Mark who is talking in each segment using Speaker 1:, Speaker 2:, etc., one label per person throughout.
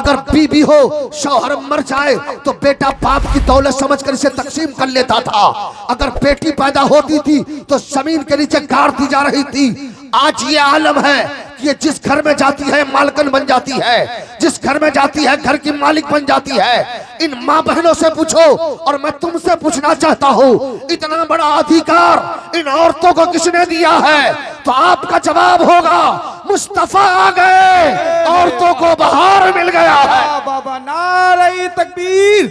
Speaker 1: अगर बीबी हो, शौहर मर जाए तो बेटा बाप की दौलत समझकर इसे तकसीम कर लेता था। अगर बेटी पैदा होती थी तो जमीन के नीचे गाड़ दी जा रही थी। आज ये आलम है कि ये जिस घर में जाती है मालकन बन जाती है, जिस घर में जाती है घर की मालिक बन जाती है। इन माँ बहनों से पूछो, और मैं तुमसे पूछना चाहता हूँ, इतना बड़ा अधिकार इन औरतों को किसने दिया है? तो आपका जवाब होगा मुस्तफा आ गए, औरतों को बहार मिल गया है।
Speaker 2: बाबा नारे तकबीर,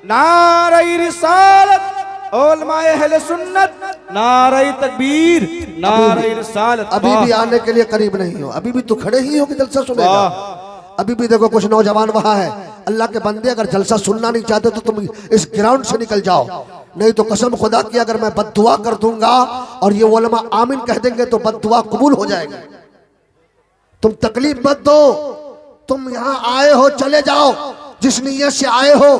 Speaker 2: नारे रिसालत, उलमाए अहले सुन्नत, नारे तकबीर, नारे रिसालत।
Speaker 1: अभी भी आने के लिए करीब नहीं हो, अभी भी तो खड़े ही हो कि जलसा सुनेगा। अभी भी देखो कुछ नौजवान वहां है, अल्लाह के बंदे अगर जलसा सुनना नहीं चाहते तो तुम इस ग्राउंड से निकल जाओ, नहीं तो कसम खुदा की अगर मैं बद्दुआ कर दूंगा और ये उलमा आमीन कह देंगे तो बद्दुआ कबूल हो जाएगी। तुम तकलीफ मत दो, तुम यहाँ आए हो चले जाओ, जिस नीयत से आए हो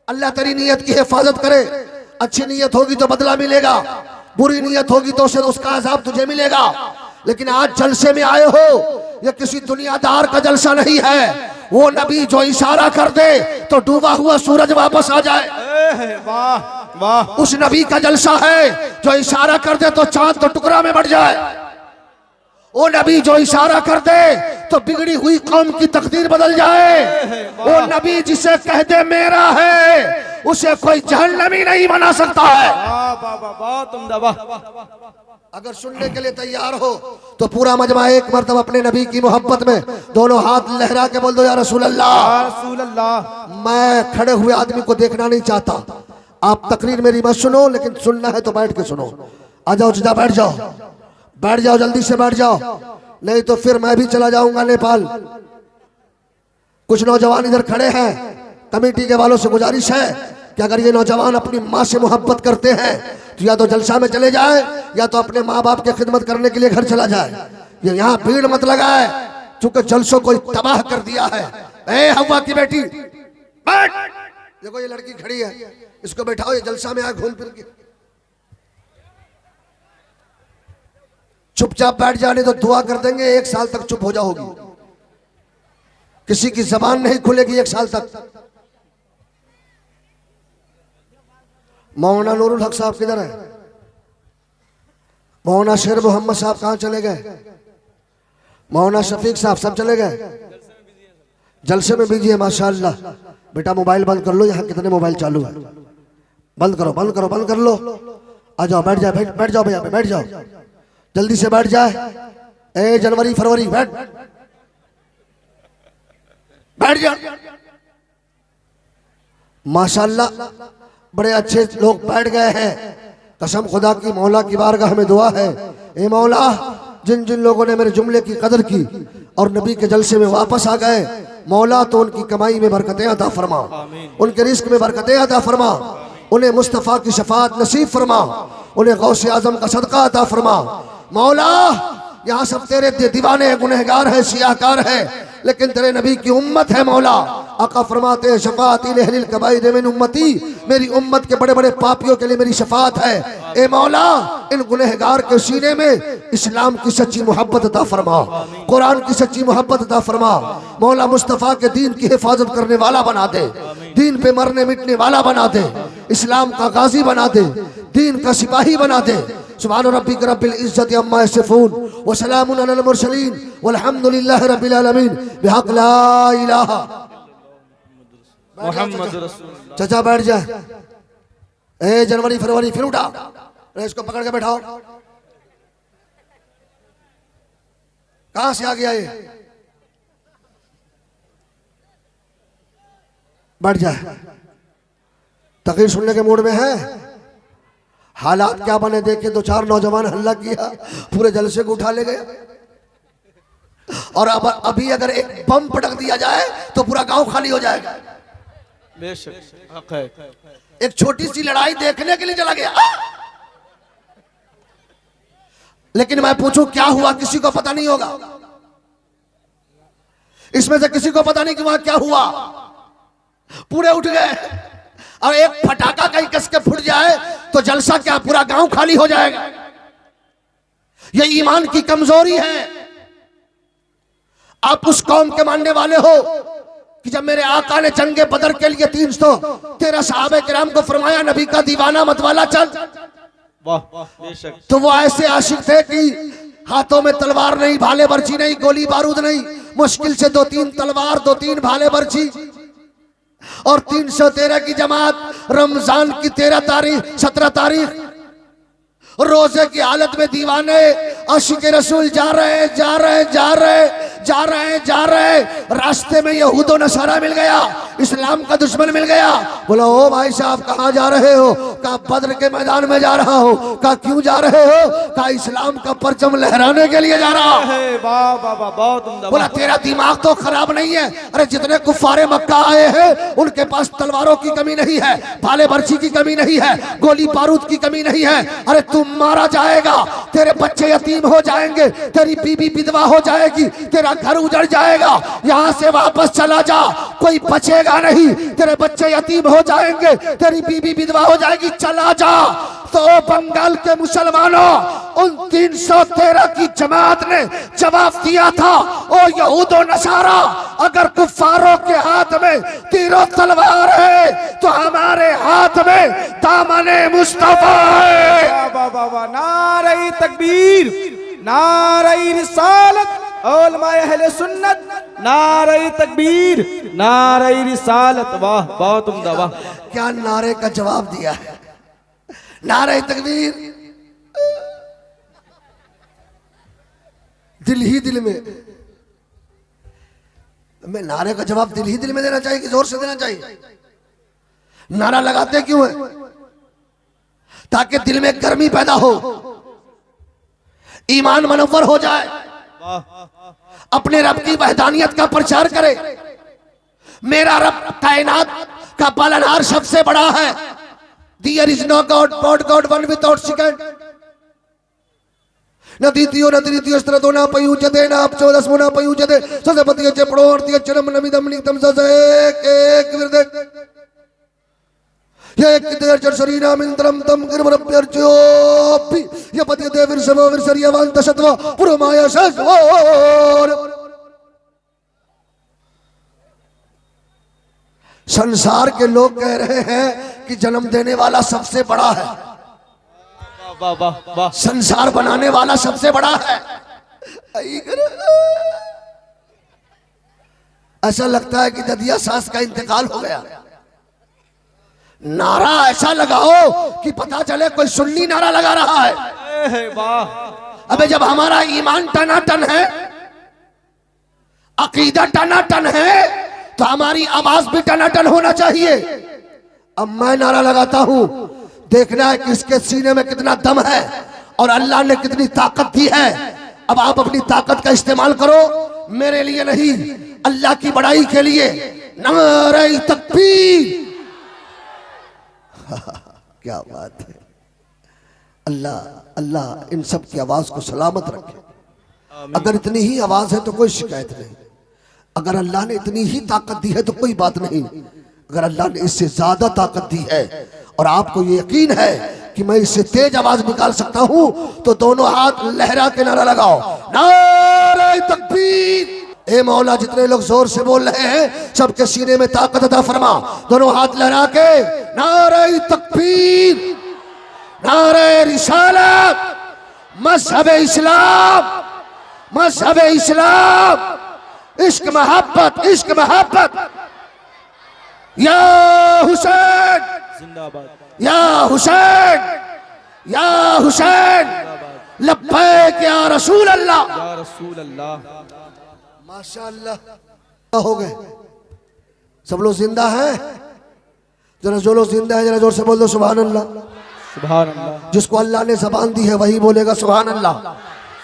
Speaker 1: अल्लाह तेरी नीयत की हिफाजत करे। अच्छी नीयत होगी तो बदला मिलेगा, बुरी नीयत होगी तो उसका अजाब तुझे मिलेगा। लेकिन आज जलसे में आए हो, ये किसी दुनियादार का जलसा नहीं है। वो नबी जो इशारा कर दे तो डूबा हुआ सूरज वापस आ जाए,
Speaker 2: वाह वाह,
Speaker 1: उस नबी का जलसा है। जो इशारा कर दे तो चांद तो टुकड़ा में बढ़ जाए। वो नबी जो इशारा कर दे तो बिगड़ी हुई कौम की तकदीर बदल जाए। वो नबी जिसे कह दे मेरा है, उसे कोई जहन्नमी नहीं बना सकता है। अगर सुनने के लिए तैयार हो तो पूरा मजमा एक मर्तबा अपने नबी की मोहब्बत में दोनों हाथ लहरा के बोल दो, या रसूल अल्लाह,
Speaker 2: या रसूल अल्लाह।
Speaker 1: मैं खड़े हुए आदमी को देखना नहीं चाहता। आप तकरीर मेरी मत सुनो, लेकिन सुनना है तो बैठ के सुनो। आ जाओ, सीधा बैठ जाओ, बैठ जाओ, जल्दी से बैठ जाओ, नहीं तो फिर मैं भी चला जाऊंगा नेपाल। कुछ नौजवान इधर खड़े हैं, कमेटी के वालों से गुजारिश है कि अगर ये नौजवान अपनी माँ से मोहब्बत करते हैं तो या तो जलसा में चले जाए या तो अपने माँ बाप की खिदमत करने के लिए घर चला जाए। ये यहाँ भीड़ मत लगाए, चूंकि जलसों को तबाह कर दिया है। ए हवा की बेटी बैठ, देखो ये लड़की खड़ी है, इसको बैठाओ, ये जलसा में आए घूम फिर के। चुपचाप बैठ जाने तो दुआ कर देंगे, 1 साल तक चुप हो जाओगी, किसी की जबान नहीं खुलेगी 1 साल तक। मौलाना नूरुल हक साहब किधर है? मौलाना शेर मोहम्मद साहब कहाँ चले गए? मौलाना शफीक साहब सब चले गए, जलसे में बिजी है। माशाअल्लाह, बेटा मोबाइल बंद कर लो, यहाँ कितने मोबाइल चालू है, बंद करो, बंद करो, बंद कर लो। आ जाओ, बैठ जाओ, बैठ जाओ भैया, बैठ जाओ, जल्दी से बैठ जाए। ए जनवरी फरवरी बैठ, बैठ जा। माशाअल्लाह बड़े अच्छे लोग बैठ गए हैं। कसम खुदा की मौला की बारगाह में दुआ है, ए मौला जिन जिन लोगों ने मेरे जुमले की कदर की और नबी के जलसे में वापस आ गए, मौला तो उनकी कमाई में बरकतें अता फरमा, उनके रिस्क में बरकतें अता फरमा, उन्हें मुस्तफ़ा की शफाअत नसीब फरमा, उन्हें गौसे आजम का सदका अता फरमा। मौला यहाँ सब तेरे दीवाने गुनहगार है, सियाकार है, लेकिन तेरे नबी की उम्मत है। मौला आका फरमाते हैं शफाअती लिल कबाइर मिन उम्मती, मेरी उम्मत के बड़े बड़े पापियों के लिए मेरी शफाअत है। ए मौला इन गुनहगार के सीने में इस्लाम की सच्ची मोहब्बत अता फरमा, कुरान की सच्ची मोहब्बत अता फरमा। मौला मुस्तफ़ा के दीन की हिफाजत करने वाला बना दे, दीन पे मरने मिटने वाला बना दे, इस्लाम का गाजी बना दे, दीन का सिपाही बना दे। सुभान रब्बिक रब्बिल इज्जति अम्मा यसिफून व सलामुन अलल मुरसलीन वल्हम्दुलिल्लाहि रब्बिल आलमीन बिहक़ ला इलाहा मुहम्मद रसूलुल्लाह। चाचा बैठ जा। ए जनवरी फरवरी फिर उठा, इसको पकड़ के बैठाओ। कहां से आ गया ये? बैठ जा। तकरीर सुनने के मूड में है? हालात क्या बने देखे, 2-4 नौजवान हल्ला किया, पूरे जलसे को उठा ले गए। और अब अभी अगर एक बम पटक दिया जाए तो पूरा गांव खाली हो जाएगा। एक छोटी सी लड़ाई देखने के लिए चला गया, लेकिन मैं पूछूं क्या हुआ, किसी को पता नहीं होगा। इसमें से किसी को पता नहीं कि वहां क्या हुआ। पूरे उठ गए और एक फटाका कहीं कस के फूट जाए तो जलसा क्या पूरा गांव खाली हो जाएगा। यह ईमान की कमजोरी है। आप उस कौम के मानने वाले हो कि जब मेरे आका ने जंगे बदर के लिए 313 सहाबे किराम को फरमाया नबी का दीवाना मतवाला चल,
Speaker 2: वाह बेशक।
Speaker 1: तो वो ऐसे आशिक थे कि हाथों में तलवार नहीं, भाले बर्छी नहीं, गोली बारूद नहीं, मुश्किल से 2-3 तलवार, 2-3 भाले बर्छी और 313 की जमात। रमजान की 13 तारीख 17 तारीख रोजे की हालत में दीवाने आशिक रसूल जा रहे रास्ते में यहूदो नसारा मिल गया, इस्लाम का दुश्मन मिल गया। बोला ओ भाई साहब कहाँ जा रहे हो? कहा बद्र के मैदान में जा रहा हो। कहा क्यों जा रहे हो? कहा इस्लाम का परचम लहराने के लिए जा रहा हूं।
Speaker 2: वाह वाह वाह बहुत उम्दा।
Speaker 1: बोला तेरा दिमाग तो खराब नहीं है? अरे जितने कुफारे मक्का आए हैं उनके पास तलवारों की कमी नहीं है, भाले बर्छी की कमी नहीं है, गोली बारूद की कमी नहीं है। अरे तू मारा जाएगा, तेरे बच्चे यतीम हो जाएंगे, तेरी बीबी विधवा हो जाएगी, तेरा घर उजड़ जाएगा, यहाँ से वापस चला जा, कोई बचेगा नहीं, तेरे बच्चे यतीम हो जाएंगे, तेरी बीबी विधवा हो जाएगी, चला जा। तो बंगाल के मुसलमानों उन 313 की जमात ने जवाब दिया था, ओ यहूदो नसारा, अगर कुफारों के हाथ में तीरों तलवार है तो हमारे हाथ में दामने मुस्तफा है।
Speaker 2: वाह वाह वाह। नारे तकबीर, नारे रिसालत, उलमाए अहले सुन्नत, नारे तकबीर, नारे रिसालत। वाह बहुत उम्दा। वाह
Speaker 1: क्या नारे का जवाब दिया है। नारे तकबीर दिल ही दिल में, मैं नारे का जवाब दिल ही दिल में देना चाहिए कि जोर से देना चाहिए? नारा लगाते क्यों है? ताकि दिल में गर्मी पैदा हो, ईमान मनव्वर हो जाए, अपने रब की वहदानियत का प्रचार करे। मेरा रब कायनात का पालनहार सबसे बड़ा है। There is no God but God, one without second. न द्वितीयो न तृतीयो स्त्रतो न पयुज्यते न अपचोदस्मो न पयुज्यते ससपतियो च प्रणोर्तियो चरम नमिदं नित्यं एक विरदे ये कितेर्चर शरीराम इंद्रम तम गिरवरप्यर्चोपि ये पतिते विरसवो विरसरियवंत शत्व पुरमाया सस्वोर। संसार के लोग कह रहे हैं कि जन्म देने वाला सबसे बड़ा है,
Speaker 2: वाह वाह वाह।
Speaker 1: संसार बनाने वाला सबसे बड़ा है। ऐसा लगता है कि ददिया सास का इंतकाल हो गया। नारा ऐसा लगाओ कि पता चले कोई सुन्नी नारा लगा रहा है।
Speaker 2: वाह।
Speaker 1: अबे जब हमारा ईमान टनाटन है, अकीदा टनाटन है, तो हमारी आवाज भी टनाटन होना चाहिए। अब मैं नारा लगाता हूं, देखना है कि इसके सीने में कितना दम है और अल्लाह ने कितनी ताकत दी है। अब आप अपनी ताकत का इस्तेमाल करो, मेरे लिए नहीं, अल्लाह की बड़ाई के लिए। नारे तकबीर। क्या बात है। अल्लाह अल्लाह इन सब की आवाज को सलामत रखे। अगर इतनी ही आवाज है तो कोई शिकायत नहीं, अगर अल्लाह ने इतनी ही ताकत दी है तो कोई बात नहीं, अगर अल्लाह ने इससे ज्यादा ताकत दी है और आपको ये यकीन है कि मैं इससे तेज आवाज निकाल सकता हूं, तो दोनों हाथ लहरा के नारा लगाओ, नारे तकबीर। ए मौला, जितने लोग जोर से बोल रहे हैं सबके सीने में ताकत अता फरमा। दोनों हाथ लहरा के नारे तकबीर, नारे रिसालत, मजहब इस्लाम, मजहब इस्लाम, इश्क मोहब्बत, इश्क मोहब्बत। या हुसैन
Speaker 2: जिंदाबाद,
Speaker 1: या हुसैन, या हुसैन, लब्बैक या रसूल अल्लाह,
Speaker 2: या रसूल अल्लाह।
Speaker 1: माशाअल्लाह। हो गए सब लोग जिंदा हैं? जरा जो लोग जिंदा है जरा जोर से बोल दो सुभान अल्लाह।
Speaker 2: सुभान अल्लाह।
Speaker 1: जिसको अल्लाह ने जबान दी है वही बोलेगा सुभान अल्लाह।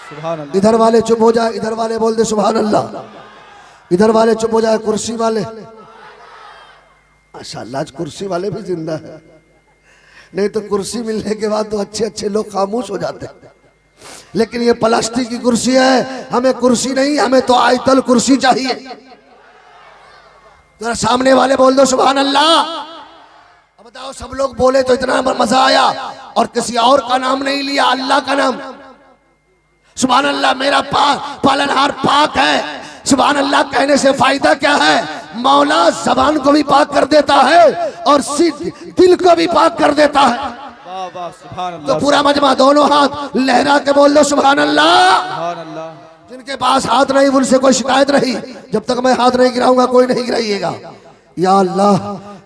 Speaker 2: सुभान अल्लाह।
Speaker 1: इधर वाले चुप हो जाए, इधर वाले बोल दे सुभान अल्लाह। इधर वाले चुप हो जाए, कुर्सी वाले। माशाअल्लाह आज कुर्सी वाले भी जिंदा है, नहीं तो कुर्सी मिलने के बाद तो अच्छे अच्छे लोग खामोश हो जाते हैं। लेकिन ये प्लास्टिक की कुर्सी है, हमें कुर्सी नहीं, हमें तो आयतल कुर्सी चाहिए। जरा सामने वाले बोल दो सुभान अल्लाह। अब बताओ सब लोग बोले तो इतना मजा आया और किसी और का नाम नहीं लिया, अल्लाह का नाम। सुभान अल्लाह, मेरा पालनहार पाक है। सुभान अल्लाह कहने से फायदा क्या है? मौला जबान को भी पाक कर देता है और दिल को भी पाक कर देता है।
Speaker 2: वाह वाह सुभान
Speaker 1: तो
Speaker 2: अल्लाह
Speaker 1: पूरा मजमा दोनों हाथ लहरा के बोल दो सुभान अल्लाह।
Speaker 2: सुभान अल्लाह।
Speaker 1: जिनके पास हाथ नहीं उनसे कोई शिकायत नहीं, जब तक मैं हाथ नहीं गिराऊंगा कोई नहीं गिराइएगा। या अल्लाह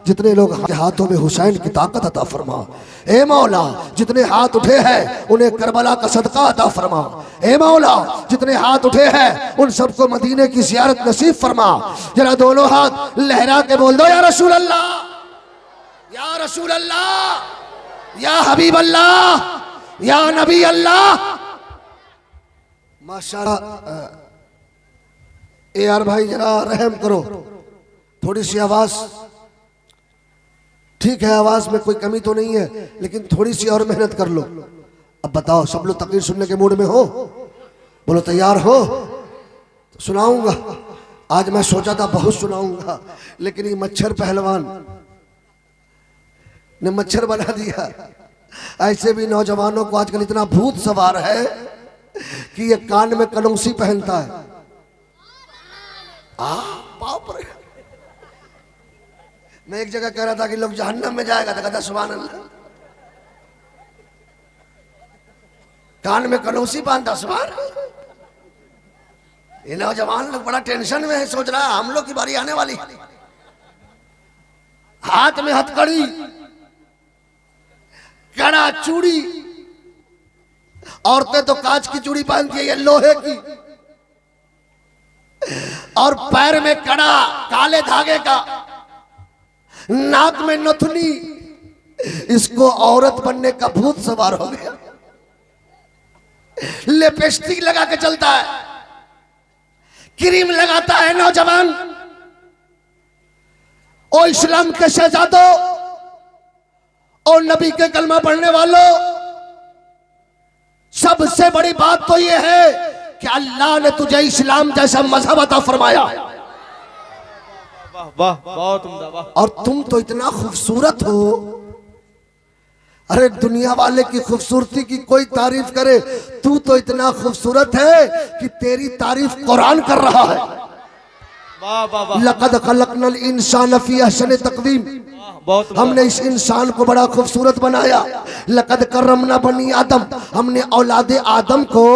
Speaker 1: जितने लोग के हाथों में हुसैन की ताकत अता फरमा। ए मौला जितने हाथ उठे हैं उन्हें करबला का सदका अता फरमा। ए मौला जितने हाथ उठे हैं उन सबको मदीने की ज़ियारत नसीब फरमा। जरा दोनों हाथ लहरा के बोल दो या रसूल अल्लाह, या रसूल अल्लाह, या हबीब अल्लाह, या नबी अल्लाह। माशाअल्लाह। ए यार भाई जरा रहम करो, थोड़ी सी आवाज ठीक है, आवाज में कोई कमी तो नहीं है, लेकिन थोड़ी सी और मेहनत कर लो। अब बताओ सब लोग तकरीर सुनने के मूड में हो? बोलो तैयार हो? तो सुनाऊंगा। आज मैं सोचा था बहुत सुनाऊंगा, लेकिन ये मच्छर पहलवान ने मच्छर बना दिया। ऐसे भी नौजवानों को आजकल इतना भूत सवार है कि ये कान में कनौसी पहनता है। बाप रे। मैं एक जगह कह रहा था कि लोग जहन्नम में जाएगा, तो कहता सुभान अल्लाह। कान में कनौसी बांधता सुभान। ये नौजवान लोग बड़ा टेंशन में है, सोच रहा है हम लोग की बारी आने वाली। हाथ में हथकड़ी, कड़ा चूड़ी, औरतें तो कांच की चूड़ी पहनती है, ये लोहे की, और पैर में कड़ा काले धागे का, नाक में नथुनी। इसको औरत बनने का भूत सवार हो गया। लिपस्टिक लगा के चलता है, क्रीम लगाता है नौजवान। ओ इस्लाम के शहजादों और नबी के कलमा पढ़ने वालों, सबसे बड़ी बात तो यह है कि अल्लाह ने तुझे इस्लाम जैसा मजहब अता फरमाया।
Speaker 2: वाह वाह बहुत उम्दा वाह।
Speaker 1: और तुम तो इतना खूबसूरत हो। अरे दुनिया वाले की खूबसूरती की कोई तारीफ करे, तू तो इतना खूबसूरत है कि तेरी तारीफ कुरान कर रहा है।
Speaker 2: वाह वाह वाह।
Speaker 1: लक़द खलक़नल इंसान फी अहसनि तक़वीम।
Speaker 2: बहुत
Speaker 1: हमने इस इंसान को बड़ा खूबसूरत बनाया। लक़द करमना बनी आदम, हमने औलादे आदम को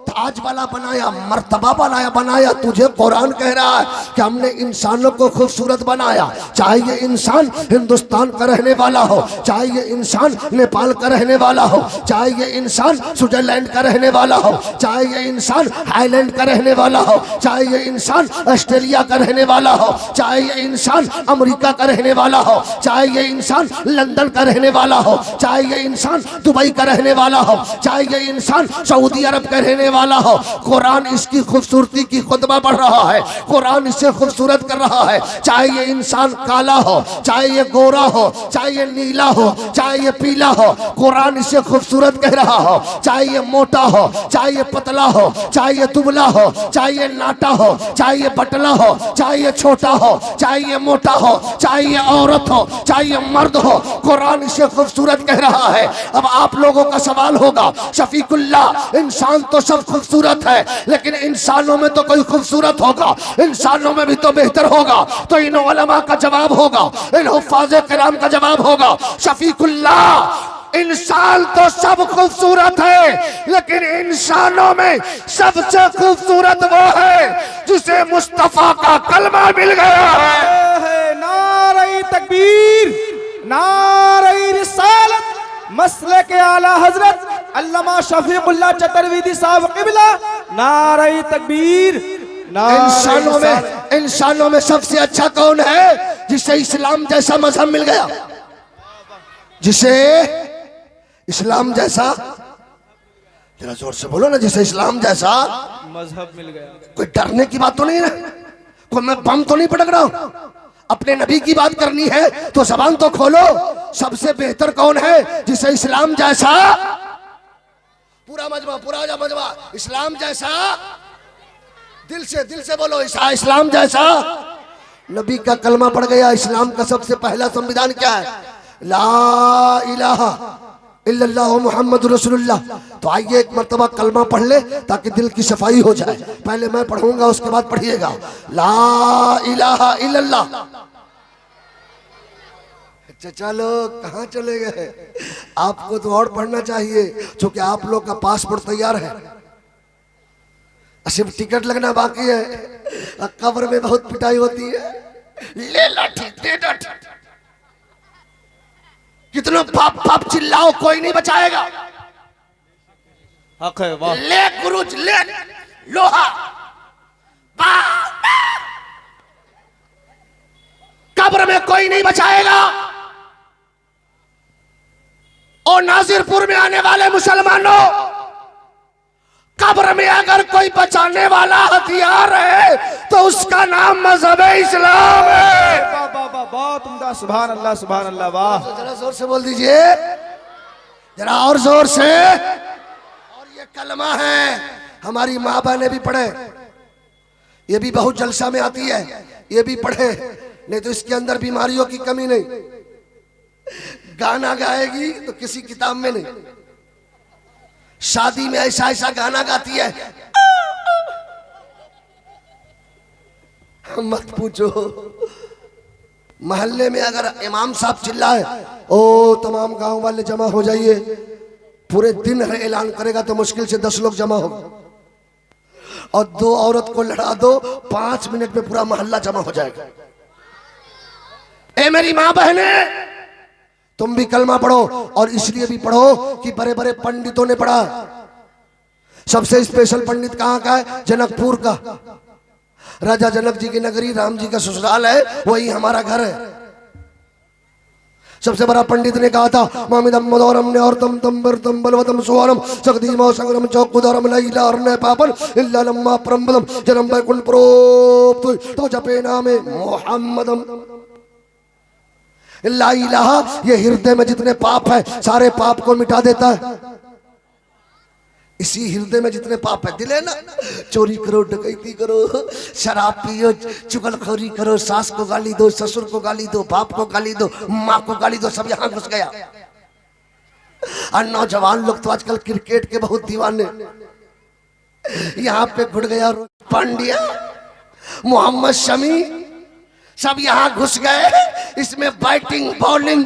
Speaker 1: ताज वाला बनाया, मर्तबा बनाया। तुझे कुरान कह रहा है कि हमने इंसानों को खूबसूरत बनाया। चाहे ये इंसान हिंदुस्तान का रहने वाला हो, चाहे ये इंसान नेपाल का रहने वाला हो, चाहे ये इंसान स्विट्जरलैंड का रहने वाला हो, चाहे ये इंसान हाईलैंड का रहने वाला हो, चाहे ये इंसान ऑस्ट्रेलिया का रहने वाला हो, चाहे ये इंसान अमेरिका का रहने वाला हो, चाहे ये इंसान लंदन का रहने वाला हो, चाहे ये इंसान दुबई का रहने वाला हो, चाहे ये इंसान सऊदी अरब का रहने वाला हो, कुरान इसकी खूबसूरती की खुतबा पढ़ रहा है। कुरान इसे खूबसूरत कर रहा है। चाहे ये इंसान काला हो, चाहे ये गोरा हो, चाहे ये नीला हो, चाहे ये पीला हो, कुरान इसे खूबसूरत कह रहा हो। चाहे ये मोटा हो, चाहे ये पतला हो, चाहे ये दुबला हो, चाहे ये नाटा हो, चाहे ये बटला हो, चाहे ये छोटा हो, चाहे ये मोटा हो, चाहे ये औरत हो, चाहे ये मर्द हो, कुरान इसे खूबसूरत कह रहा है। अब आप लोगों का सवाल होगा, शफीकुल्लाह इंसान तो सब खूबसूरत है, लेकिन इंसानों में तो कोई खूबसूरत होगा, इंसानों में भी तो बेहतर होगा। तो इन उलमा का जवाब होगा, इन हुफ्फाज़े किराम का जवाब होगा, शफीकुल्लाह इंसान तो सब खूबसूरत है, लेकिन इंसानों में सबसे खूबसूरत वो है जिसे मुस्तफा का कलमा मिल गया है।
Speaker 2: नारे तकबीर, नारे रिसालत, मसले के आला हजरत अल्लामा शफीकुल्लाह चतुर्वेदी साहब क़िबला, नारे तकबीर।
Speaker 1: इंसानों में सबसे अच्छा कौन है? जिसे इस्लाम जैसा मजहब मिल गया, जिसे इस्लाम जैसा, जरा जोर से बोलो ना, जिसे इस्लाम जैसा
Speaker 2: मजहब मिल गया।
Speaker 1: कोई डरने की बात तो नहीं ना, कोई मैं बम तो नहीं पटक रहा हूं। अपने नबी की बात करनी है तो जबान तो खोलो। सबसे बेहतर कौन है? जिसे इस्लाम जैसा, पूरा मजमा इस्लाम जैसा, दिल से बोलो इस्लाम जैसा। नबी का कलमा पड़ गया। इस्लाम का सबसे पहला संविधान क्या है? ला इलाहा इल्लल्लाह मुहम्मद रसूलुल्लाह। तो आइए एक मर्तबा कलमा पढ़ ले ताकि दिल की सफाई हो जाए। पहले मैं पढ़ूंगा उसके बाद पढ़िएगा ला इलाहा इल्लल्लाह। चचा लोग कहाँ चले गए? आपको तो और पढ़ना चाहिए क्योंकि आप लोग का पासपोर्ट तैयार है, सिर्फ टिकट लगना बाकी है। कब्र में बहुत पिटाई होती है। ले लाठी दे लाठी, कितना पाप पाप चिल्लाओ कोई नहीं बचाएगा।
Speaker 2: हक है वाह।
Speaker 1: ले गुरुज ले लोहा कब्र में कोई नहीं बचाएगा। और नाजिरपुर में आने वाले मुसलमानों, कब्र में अगर कोई बचाने वाला हथियार है तो उसका नाम मजहब इस्लाम है।
Speaker 2: वाह वाह वाह, बहुत उम्दा, सुभान अल्लाह वाह।
Speaker 1: जरा जोर से बोल दीजिए, जरा और जोर से। और ये कलमा है, हमारी माँ बहनें भी पढ़े, ये भी बहुत जलसा में आती है, ये भी पढ़े, नहीं तो इसके अंदर बीमारियों की कमी नहीं। गाना गाएगी तो किसी किताब में नहीं, शादी में ऐसा ऐसा गाना गाती है मत पूछो। मोहल्ले में अगर इमाम साहब चिल्लाए, ओ तमाम गांव वाले जमा हो जाइए, पूरे दिन ऐलान करेगा तो मुश्किल से 10 लोग जमा होंगे। और 2 औरत को लड़ा दो, 5 मिनट में पूरा मोहल्ला जमा हो जाएगा। ए मेरी माँ बहने, तुम भी कलमा पढ़ो, और इसलिए भी पढ़ो कि बड़े बड़े पंडितों ने पढ़ा। सबसे स्पेशल पंडित कहाँ का है? जनकपुर का। राजा जनक जी की नगरी, राम जी का ससुराल है, वही हमारा घर है। सबसे बड़ा पंडित ने कहा था, मामिदम मदौरम ने और तम तम बरतम बलवतम सुवरम सकदीमो संगरम चौकुदरम लैला और ने पापन इल्ला लम्मा परमबदम जन्म बैकुंठ प्रोक्त तो जपे नामे मोहम्मदम। ला इलाहा, ये हृदय में जितने पाप है सारे पाप को मिटा देता है। इसी हृदय में जितने पाप है, दिल है ना, चोरी करो, डकैती करो, शराब पियो, चुगलखोरी करो, सास को गाली दो, ससुर को गाली दो, बाप को गाली दो, माँ को गाली दो, सब यहाँ घुस गया। और नौजवान लोग तो आजकल क्रिकेट के बहुत दीवाने, यहाँ पे घुट गया पांड्या, मोहम्मद शमी, सब यहां घुस गए। इसमें बैटिंग बॉलिंग,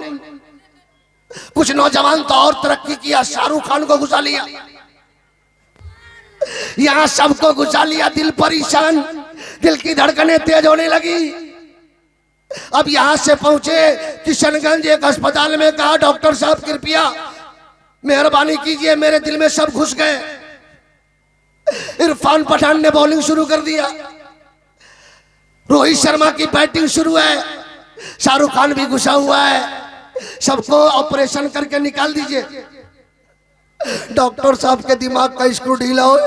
Speaker 1: कुछ नौजवान तो और तरक्की किया, शाहरुख खान को घुसा लिया, यहां सबको घुसा लिया। दिल परेशान, दिल की धड़कनें तेज होने लगी। अब यहां से पहुंचे किशनगंज एक अस्पताल में, कहा डॉक्टर साहब कृपया मेहरबानी कीजिए, मेरे दिल में सब घुस गए। इरफान पठान ने बॉलिंग शुरू कर दिया, रोहित शर्मा की बैटिंग शुरू है, शाहरुख खान भी घुसा हुआ है, सबको ऑपरेशन करके निकाल दीजिए। डॉक्टर साहब के दिमाग का स्क्रू ढीला हो,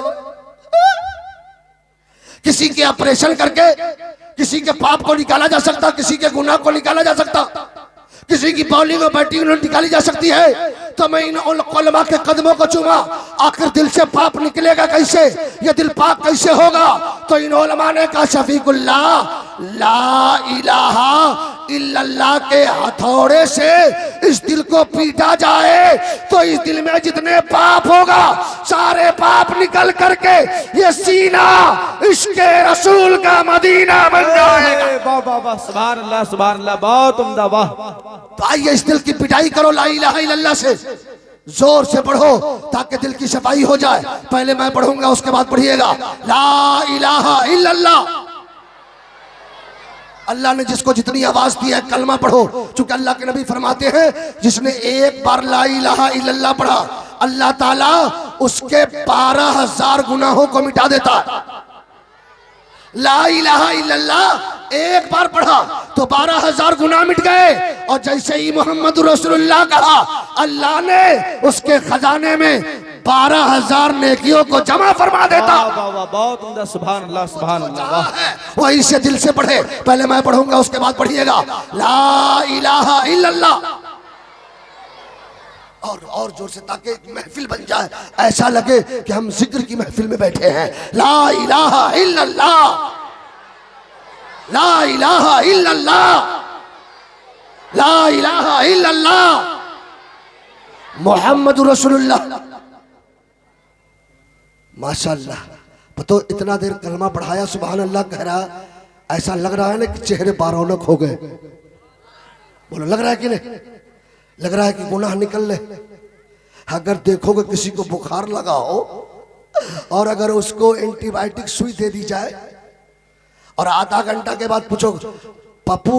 Speaker 1: किसी के ऑपरेशन करके किसी के पाप को निकाला जा सकता, किसी के गुनाह को निकाला जा सकता, किसी की बॉलिंग और बैटिंग निकाली जा सकती है। तो मैं इन उलमा के कदमों को चूमा, आखिर दिल से पाप निकलेगा कैसे, ये दिल पाक कैसे होगा? तो इन उलमा ने कहा शफीकुल्लाह, ला इलाहा इल्लल्लाह के हथौड़े से इस दिल को पीटा जाए तो इस दिल में जितने पाप होगा सारे पाप निकल करके ये सीना इश्क़े रसूल का मदीना बन जाएगा।
Speaker 2: वाह वाह वाह, सुभान अल्लाह, बहुत उम्दा, वाह।
Speaker 1: तो आइए इस दिल की पिटाई करो ला इलाहा इल्लल्लाह से, जोर से पढ़ो ताकि दिल की सफाई हो जाए। पहले मैं पढ़ूंगा उसके बाद पढ़िएगा ला इलाहा इल्लल्लाह। अल्लाह ने जिसको जितनी आवाज दी है कलमा पढ़ो, चूंकि अल्लाह के नबी फरमाते हैं जिसने एक बार ला इलाहा इल्लल्लाह पढ़ा अल्लाह ताला उसके 12,000 गुनाहों को मिटा देता है। ला इलाहा इल्लल्लाह एक बार पढ़ा तो 12,000 गुनाह मिट गए, और जैसे ही मोहम्मद रसूलुल्लाह कहा अल्लाह ने उसके खजाने में 12,000 नेकियों को जमा फरमा देता।
Speaker 2: बहुत उम्दा, सुभान अल्लाह।
Speaker 1: वही से दिल से पढ़े, पहले मैं पढ़ूंगा उसके बाद पढ़िएगा ला इलाहा इल्लल्लाह। और जोर से, ताकि महफिल बन जाए, ऐसा लगे कि हम जिक्र की महफिल में बैठे हैं। ला इलाहा इल्लल्लाह, ला इलाहा इल्लल्लाह, ला इलाहा इल्लल्लाह, मोहम्मद रसूलुल्लाह। माशाअल्लाह, तो इतना देर कलमा पढ़ाया, सुभान अल्लाह कह रहा, ऐसा लग रहा है ना कि चेहरे बारौनक हो गए। बोलो लग रहा है कि नहीं? लग रहा है कि गुनाह निकल ले। अगर देखोगे किसी को बुखार लगा हो और अगर उसको एंटीबायोटिक सुई दे दी जाए और आधा घंटा के बाद पूछो पप्पू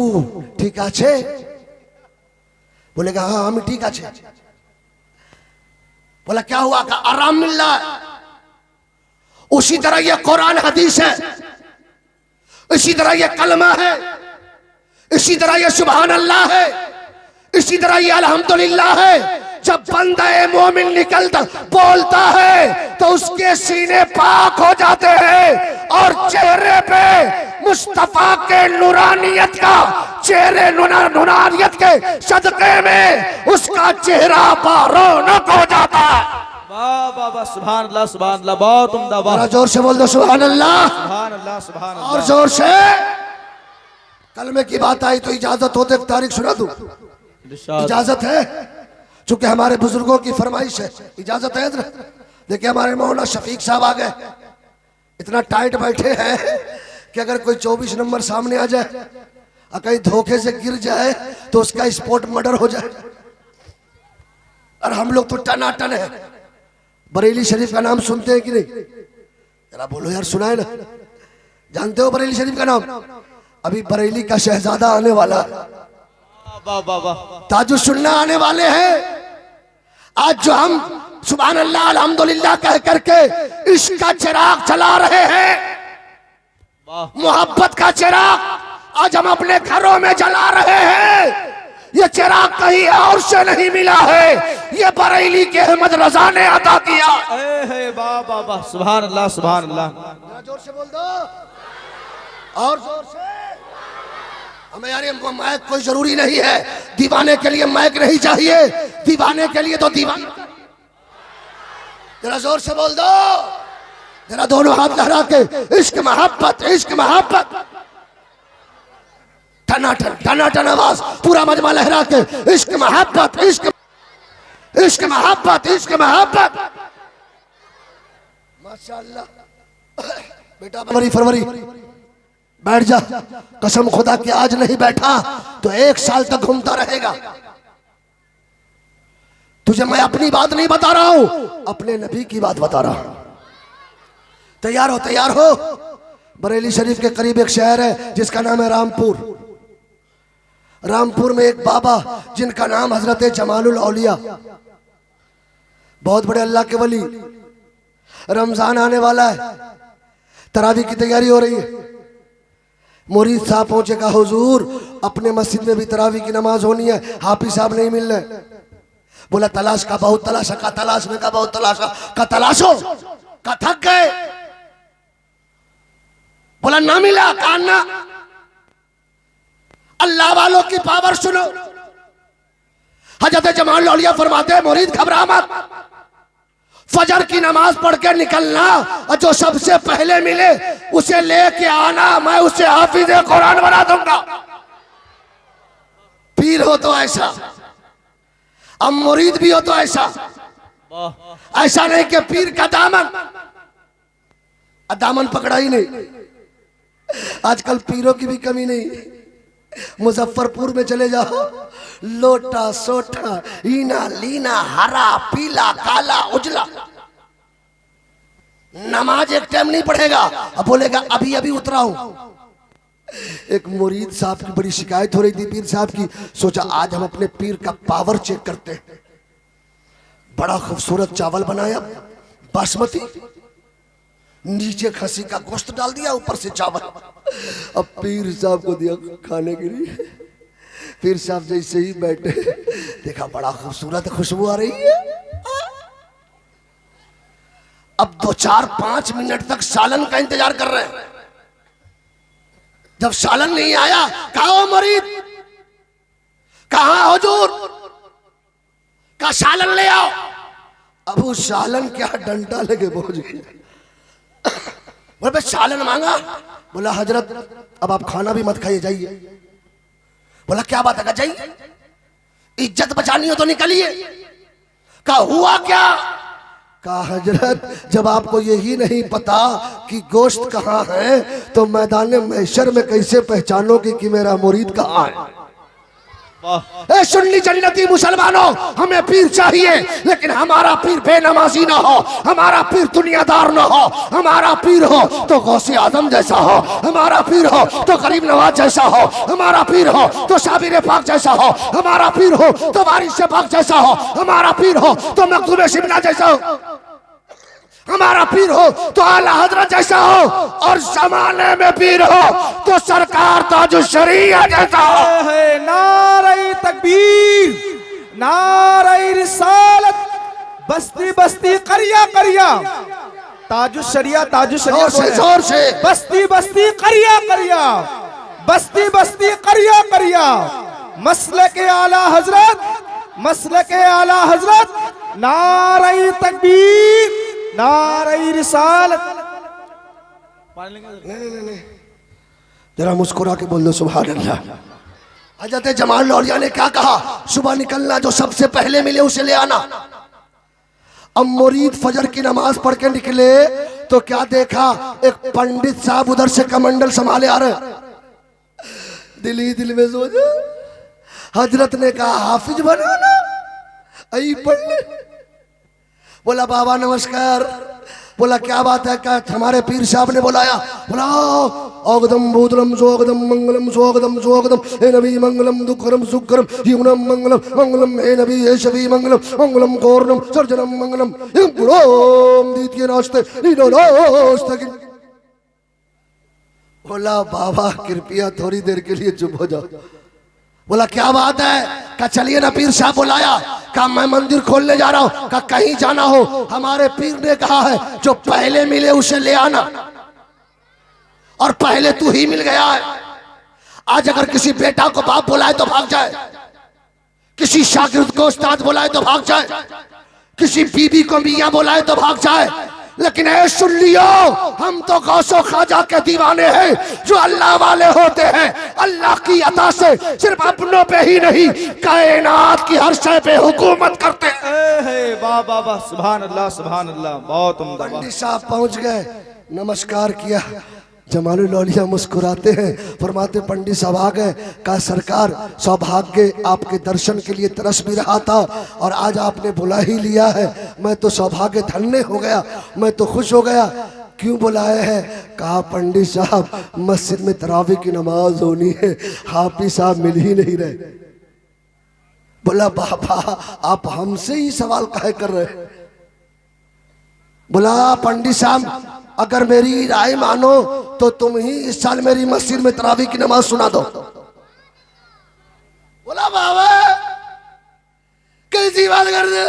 Speaker 1: ठीक आछे, बोलेगा हाँ हम ठीक आछे। बोला क्या हुआ? का आराम मिल रहा है। उसी तरह ये कुरान हदीस है, इसी तरह ये कलमा है, इसी तरह ये सुभान अल्लाह है, इसी तरह ये अल्हम्दुलिल्लाह है। जब बंदा मोमिन निकलता बोलता है तो उसके सीने पाक हो जाते हैं और चेहरे पे मुस्तफा के नूरानियत का, चेहरे नूरानियत के सदके में उसका चेहरा बारौनक हो जाता है।
Speaker 2: वाह वाह वाह, सुभान अल्लाह सुभान अल्लाह, बहुत उम्दा। वाह,
Speaker 1: जोर से बोल दो सुभान अल्लाह,
Speaker 2: सुभान अल्लाह सुभान अल्लाह।
Speaker 1: और जोर से। कलमे की बात आई तो इजाजत हो तो एक तारीख सुना दूं? इजाजत है, चूंकि हमारे बुजुर्गों की फरमाइश है, इजाजत है। देखिए हमारे मौलाना शफीक साहब आ गए, इतना टाइट बैठे हैं कि अगर कोई 24 नंबर सामने आ जाए और कहीं धोखे से गिर जाए तो उसका स्पॉट मर्डर हो जाए। और हम लोग तो टनाटन है। बरेली शरीफ का नाम सुनते हैं कि नहीं? जरा बोलो यार, सुनाए ना। जानते हो बरेली शरीफ का नाम? अभी बरेली का शहजादा आने वाला, ताजुल सुन्ना आने वाले हैं। आज जो हम सुभान अल्लाह अल्हम्दुलिल्लाह कह करके इसका चिराग जला रहे हैं, मोहब्बत का चिराग आज हम अपने घरों में जला रहे हैं। ये चिराग कहीं और से नहीं मिला है, ये बरेली के अहमद रजा ने अता किया।
Speaker 2: वाह वाह वाह, सुभान अल्लाह सुभान अल्लाह।
Speaker 1: जोर से बोल दो, और जोर से। हमें यार मैक कोई जरूरी नहीं है, दीवाने के लिए मैक नहीं चाहिए, दीवाने के लिए तो दीवाना। जरा जोर से बोल दो, जरा दोनों हाथ लहरा के इश्क मोहब्बत, इश्क मोहब्बत। टनाटन टनाटन आवाज, पूरा मजमा लहरा के इश्क मोहब्बत, इश्क इश्क मोहब्बत, इश्क मोहब्बत। माशाअल्लाह। बेटा फरवरी बैठ जा, कसम खुदा की आज नहीं बैठा तो 1 साल तक घूमता रहेगा। तुझे मैं अपनी बात नहीं बता रहा हूं, अपने नबी की बात बता रहा हूं। तैयार हो, तैयार हो। बरेली शरीफ के करीब एक शहर है जिसका नाम है रामपुर। रामपुर में एक बाबा जिनका नाम हजरत जमालुल औलिया, बहुत बड़े अल्लाह के वली। रमजान आने वाला है, तरावी की तैयारी हो रही है। मुरीद साहब पहुंचे, कहा हुजूर अपने मस्जिद में भी तरावी की नमाज होनी है, हाफिज साहब नहीं मिल रहे। बोला तलाश का बहुत तलाश का, तलाश में का बहुत तलाश का तलाशो का, थक गए। बोला ना मिला, कहा ना। अल्लाह वालों की पावर सुनो। हजरत जमाल औलिया फरमाते हैं मुरीद घबरा मत, फजर की नमाज पढ़ के निकलना और जो सबसे पहले मिले उसे लेके आना, मैं उसे हाफिज कुरान बना दूंगा। पीर हो तो ऐसा, अब मुरीद भी हो तो ऐसा। ऐसा नहीं कि पीर का दामन पकड़ा ही नहीं। आजकल पीरों की भी कमी नहीं। मुजफ्फरपुर में चले जाओ, लोटा सोटा ईना लीना हरा पीला काला उजला, नमाज एक टाइम नहीं पढ़ेगा, अब बोलेगा अभी अभी उतरा हूं। एक मुरीद साहब की बड़ी शिकायत हो रही थी पीर साहब की, सोचा आज हम अपने पीर का पावर चेक करते हैं। बड़ा खूबसूरत चावल बनाया बासमती, नीचे खसी का गोश्त डाल दिया, ऊपर से चावल। अब पीर साहब को दिया खाने के लिए। पीर साहब जैसे ही बैठे देखा बड़ा खूबसूरत खुशबू आ रही है। अब 2-4-5 मिनट तक सालन का इंतजार कर रहे हैं। जब सालन नहीं आया, कहा ओ मुरीद, कहा हुजूर, कहा सालन ले आओ। अब वो सालन क्या डंडा लगे पहुंच गए। बोले सालन मांगा, बोला हजरत अब आप खाना भी मत खाइए, जाइए। बोला क्या बात है, जाइए, इज्जत बचानी हो तो निकलिए। का हुआ क्या? कहा हजरत जब आपको यही नहीं पता कि गोश्त कहाँ है तो मैदान महशर में कैसे पहचानोगे कि मेरा मुरीद कहाँ है? ए सुन्नी जन्नती मुसलमानों, हमें पीर चाहिए लेकिन हमारा पीर बेनमाजी ना हो, हमारा पीर दुनियादार ना हो, हमारा पीर हो तो गौसे आजम जैसा हो, हमारा पीर हो तो गरीब नवाज जैसा हो, हमारा पीर हो तो शाबिर पाक जैसा हो, हमारा पीर हो तो वारिस पाक जैसा हो, हमारा पीर हो तो मखदूम शिमला जैसा हो, हमारा पीर हो तो आला हजरत जैसा हो, और जमाने में पीर हो तो सरकार ताजुश शरीया जैसा हो।
Speaker 2: नारे तकबीर, नारे रिसालत, बस्ती बस्ती करिया करिया, ताजुश शरिया, ताजुश शरिया,
Speaker 1: जोर से
Speaker 2: बस्ती बस्ती करिया करिया, बस्ती बस्ती करिया करिया, मसले के आला हजरत, मसले के आला हजरत, नारे तकबीर, नारे रिसालत।
Speaker 1: नहीं, जरा मुस्कुरा के बोल दो सुभान अल्लाह। हजरत जमाल लौलिया ने क्या कहा? सुबह निकलना, जो सबसे पहले मिले उसे ले आना। अब मुरीद फजर की नमाज पढ़ के निकले तो क्या देखा? एक पंडित साहब उधर से कमंडल संभाले आ रहे। दिल ही दिल में सोचा, हजरत ने कहा हाफिज बनाना, आई पढ़ ले। बोला बाबा नमस्कार। बोला क्या बात है? क्या हमारे पीर साहब ने बुलाया? बोला औगदम भूतलम स्वागतम मंगलम स्वागतम स्वागतम हे नबी मंगलम दुखरम सुखरम जीवनम मंगलम मंगलम हे नबी हे शबी मंगलम मंगलम गौरनम सर्जनम मंगलम द्वितीय नाश्ते। बोला बाबा कृपया थोड़ी देर के लिए चुप हो जाओ। बोला क्या बात है? क्या चलिए ना, पीर साहब बुलाया। कहा मैं मंदिर खोलने जा रहा हूं। कहा कहीं जाना हो, हमारे पीर ने कहा है जो पहले मिले उसे ले आना, और पहले तू ही मिल गया है। आज अगर किसी बेटा को बाप बुलाए तो भाग जाए, किसी शागिर्द को उस्ताद बुलाए तो भाग जाए, किसी बीबी को मियां बुलाए तो भाग जाए, लेकिन ऐ सुन लियो, हम तो गौसो खाजा के दीवाने हैं जो अल्लाह वाले होते हैं। अल्लाह की अता से सिर्फ अपनों पे ही नहीं, कायनात की हर शय पे हुकूमत करते हैं।
Speaker 2: वाह वाह वाह, सुभान अल्लाह सुभान अल्लाह, बहुत उम्दा।
Speaker 1: पंडित साहब पहुंच गए, नमस्कार किया। जमालुल औलिया मुस्कुराते हैं, फरमाते पंडित साहब आ गए। कहा सरकार सौभाग्य आपके दर्शन के लिए तरस भी रहा था और आज आपने बुला ही लिया है। मैं तो सौभाग्य धन्य हो गया, मैं तो खुश हो गया। क्यों बुलाए हैं? कहा पंडित साहब मस्जिद में तरावी की नमाज होनी है, हाफिज साहब मिल ही नहीं रहे। बोला बाबा आप हमसे ही सवाल काहे कर रहे हैं? बोला पंडित साहब अगर मेरी राय मानो तो तुम ही इस साल मेरी मस्जिद में तरावी की नमाज सुना दो। बोला बाबा कैसी बात कर दे?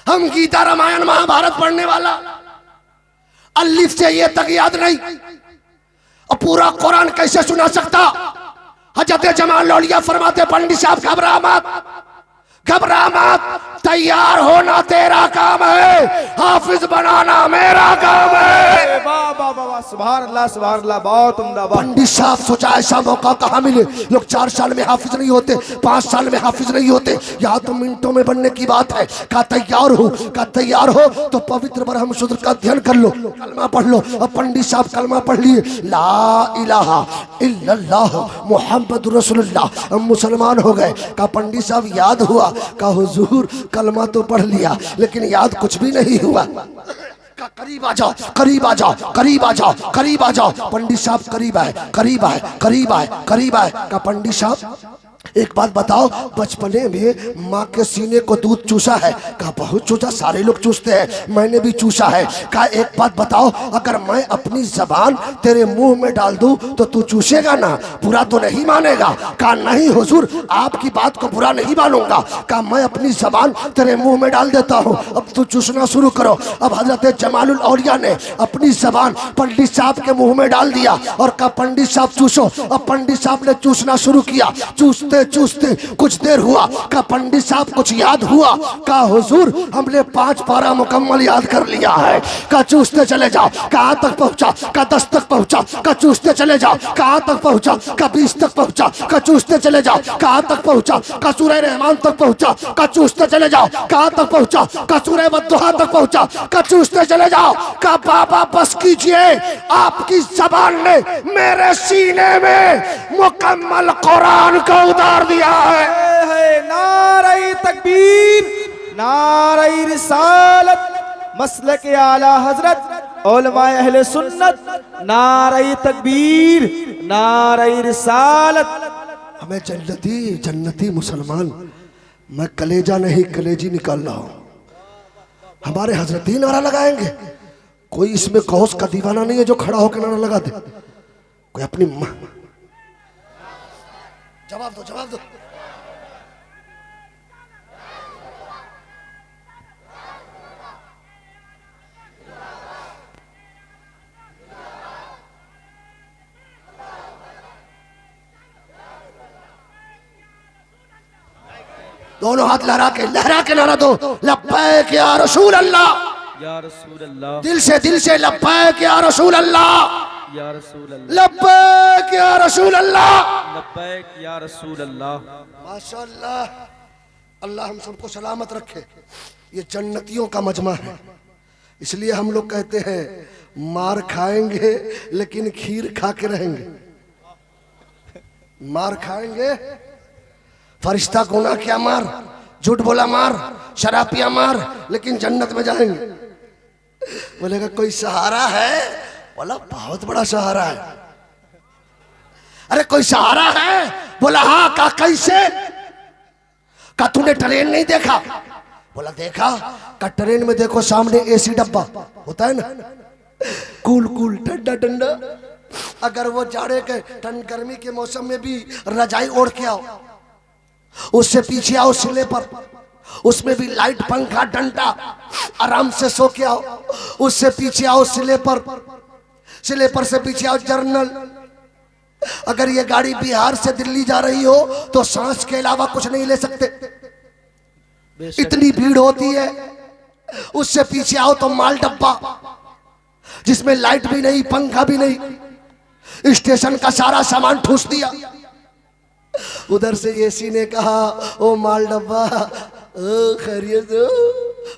Speaker 1: हम गीता रामायण महाभारत पढ़ने वाला, अलिफ से ये तक याद नहीं, और पूरा कुरान कैसे सुना सकता? हजरत जमाल लौलिया फरमाते पंडित साहब घबरा मत, घबरा मत, तैयार होना तेरा काम है, हाफिज बनाना मेरा काम है।
Speaker 2: वाह वाह वाह, सुभान अल्लाह सुभान अल्लाह, बहुत उम्दा।
Speaker 1: पंडित साहब सोचा ऐसा मौका कहाँ मिले? लोग 4 साल में हाफिज नहीं होते, 5 साल में हाफिज नहीं होते, यहाँ तो मिनटों में बनने की बात है। कहा तैयार हो, कहा तैयार हो तो पवित्र ब्रह्म सूत्र का अध्ययन कर लो, कलमा पढ़ लो। अब पंडित साहब कलमा पढ़ लिए, ला इलाहा इल्लल्लाह मुहम्मद रसूलुल्लाह, हम मुसलमान हो गए। कहा पंडित साहब याद हुआ? कहा हुजूर कलमा तो पढ़ लिया लेकिन याद कुछ भी नहीं हुआ। करीब आ जाओ, करीब आ जाओ, करीब आ जाओ, करीब आ जाओ। पंडित साहब करीब आए, करीब आए, करीब आए, करीब आए। का पंडित साहब एक बात बताओ, बचपने में माँ के सीने को दूध चूसा है? कहा बहुत चूसा, सारे लोग चूसते हैं, मैंने भी चूसा है। कहा एक बात बताओ, अगर मैं अपनी जबान तेरे मुंह में डाल दूं तो तू चूसेगा ना, बुरा तो नहीं मानेगा? कहा नहीं हुजूर आपकी बात को बुरा नहीं मानूंगा। कहा मैं अपनी जबान तेरे मुंह में डाल देता हूँ, अब तू चूसना शुरू करो। अब हजरत जमालुल औलिया ने अपनी जबान पंडित साहब के मुंह में डाल दिया और कहा पंडित साहब चूसो। अब पंडित साहब ने चूसना शुरू किया, चूसते चूसते चूसते कुछ देर हुआ, का पंडित साहब कुछ याद हुआ, का हुजूर हमने 5 पारा मुकम्मल याद कर लिया है, का चूसते चले जाओ, कहाँ तक पहुंचा, का 10 तक पहुंचा, का चूसते चले जाओ, कहाँ तक पहुंचा, का 20 तक पहुंचा, का चूसते चले जाओ, कहाँ तक पहुंचा, का सूरह रहमान तक पहुंचा, का चूसते चले जाओ, कहाँ तक पहुंचा, का सूरह वद्दुहा तक पहुंचा, का चूसते चले जाओ, का बाबा बस कीजिए, आपकी जबान ने मेरे सीने में मुकम्मल कुरान को उतार दिया है।
Speaker 2: नारे तकबीर, नारे रिसालत, मसलक आला हजरत उलमाए अहले सुन्नत, नारे तकबीर, नारे रिसालत।
Speaker 1: हमें जन्नती जन्नती मुसलमान, मैं कलेजा नहीं कलेजी निकाल रहा हूं। हमारे हजरत ही नारा लगाएंगे, कोई इसमें कौस का दीवाना नहीं है जो खड़ा होकर नारा लगा दे। कोई अपनी मां, जवाब दो जवाब दो। दोनों हाथ लहरा के नारा दो, लब्बैक या रसूल अल्लाह,
Speaker 2: या रसूल अल्लाह,
Speaker 1: दिल से लब्बैक या रसूल अल्लाह,
Speaker 2: या रसूल अल्लाह,
Speaker 1: लब्बैक या रसूल अल्लाह,
Speaker 2: लब्बैक या रसूल अल्लाह।
Speaker 1: माशाअल्लाह, अल्लाह हम सबको सलामत रखे। ये जन्नतियों का मजमा है, इसलिए हम लोग कहते हैं मार खाएंगे लेकिन खीर खा के रहेंगे। मार खाएंगे, फरिश्ता गुनाह किया मार, झूठ बोला मार, शराब पिया मार, लेकिन जन्नत में जाएंगे। बोलेगा कोई सहारा है, बोला बहुत बड़ा सहारा है। अरे कोई सहारा है, बोला हाँ, का कैसे, का तूने ट्रेन नहीं देखा, बोला देखा, का ट्रेन में देखो सामने एसी डब्बा होता है ना, कूल कूल ठंडा ठंडा, अगर वो जाड़े के ठंड गर्मी के मौसम में भी रजाई ओढ़ के आओ, उससे पीछे आओ सिले पर, उसमें भी लाइट पंखा डंडा, आराम से सो के आओ, उससे पीछे आओ सिले पर से पीछे आओ जर्नल। अगर ये गाड़ी बिहार से दिल्ली जा रही हो तो सांस के अलावा कुछ नहीं ले सकते, इतनी भीड़ होती है। उससे पीछे आओ तो माल डब्बा, जिसमें लाइट भी नहीं पंखा भी नहीं, स्टेशन का सारा सामान ठूस दिया। उधर से एसी ने कहा ओ माल डब्बा, ओ खैरियत हो,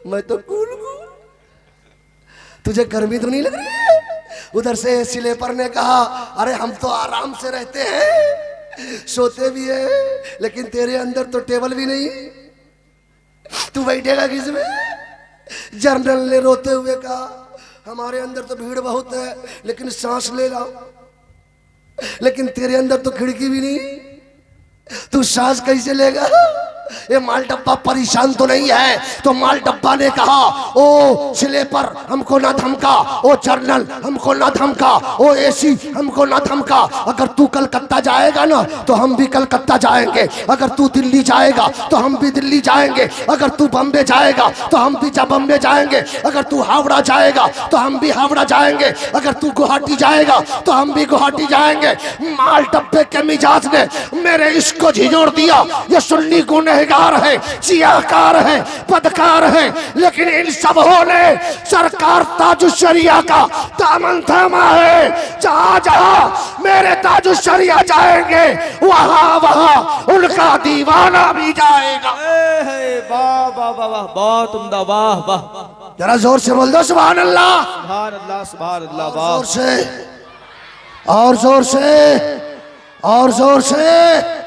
Speaker 1: मैं तो कूल कूल, तुझे गर्मी तो नहीं लग रही है। उधर से स्लीपर ने कहा अरे हम तो आराम से रहते हैं, सोते भी है, लेकिन तेरे अंदर तो टेबल भी नहीं, तू बैठेगा किसमें। जनरल ने रोते हुए कहा हमारे अंदर तो भीड़ बहुत है, लेकिन सांस ले लो, लेकिन तेरे अंदर तो खिड़की भी नहीं, तू सांस कैसे लेगा। ये माल डब्बा परेशान तो नहीं है। तो माल डब्बा ने कहा ओ स्लीपर हमको ना धमका, ओ जर्नल हमको ना धमका, ओ एसी हमको ना धमका। अगर तू कलकत्ता जाएगा ना तो हम भी कलकत्ता जाएंगे, अगर तू दिल्ली जाएगा तो हम भी दिल्ली जाएंगे, अगर तू बम्बे जाएगा तो हम भी बम्बे जाएंगे, अगर तू हावड़ा जाएगा तो हम भी हावड़ा जाएंगे, अगर तू गुवाहाटी जाएगा तो हम भी गुवाहाटी जाएंगे। माल डब्बे के मिजाज ने मेरे इसको झिझोड़ दिया। ये सुन्नी गुनहगार है, सियाकार है, बदकार है, लेकिन इन सबों ने सरकार ताजुशरिया का दामन थामा है। जहां जहां मेरे ताजुशरिया जाएंगे वहां वहां उनका दीवाना भी जाएगा।
Speaker 2: वाह वाह वाह वाह, बहुत उम्दा, वाह वाह।
Speaker 1: जरा जोर से बोल दो सुभान अल्लाह,
Speaker 2: सुभान अल्लाह, सुभान अल्लाह, वाह।
Speaker 1: जोर से और जोर से और जोर से।